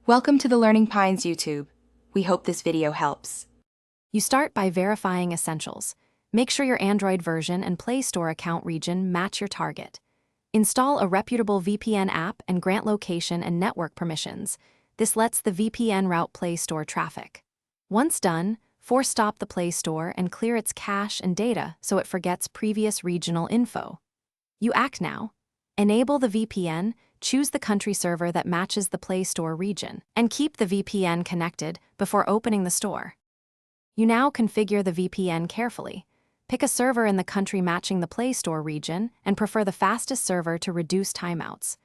Welcome to the Learning Pines YouTube. We hope this video helps. You start by verifying essentials. Make sure your Android version and Play Store account region match your target. Install a reputable VPN app and grant location and network permissions. This lets the VPN route Play Store traffic. Once done, force stop the Play Store and clear its cache and data so it forgets previous regional info. You act now. Enable the VPN, choose the country server that matches the Play Store region, and keep the VPN connected before opening the store. You now configure the VPN carefully. Pick a server in the country matching the Play Store region and prefer the fastest server to reduce timeouts.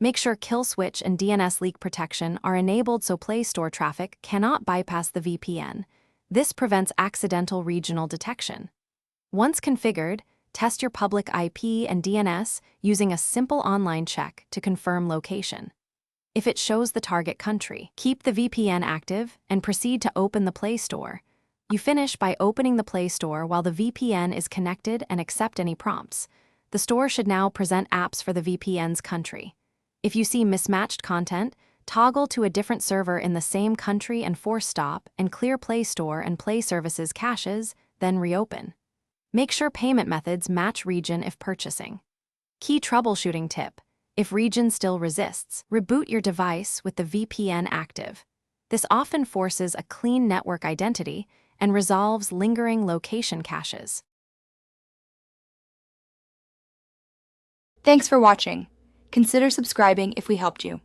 Make sure kill switch and DNS leak protection are enabled so Play Store traffic cannot bypass the VPN. This prevents accidental regional detection. Once configured, test your public IP and DNS using a simple online check to confirm location. If it shows the target country, keep the VPN active and proceed to open the Play Store. You finish by opening the Play Store while the VPN is connected and accept any prompts. The store should now present apps for the VPN's country. If you see mismatched content, toggle to a different server in the same country and force stop and clear Play Store and Play Services caches, then reopen. Make sure payment methods match region if purchasing. Key troubleshooting tip: if region still resists, reboot your device with the VPN active. This often forces a clean network identity and resolves lingering location caches. Thanks for watching. Consider subscribing if we helped you.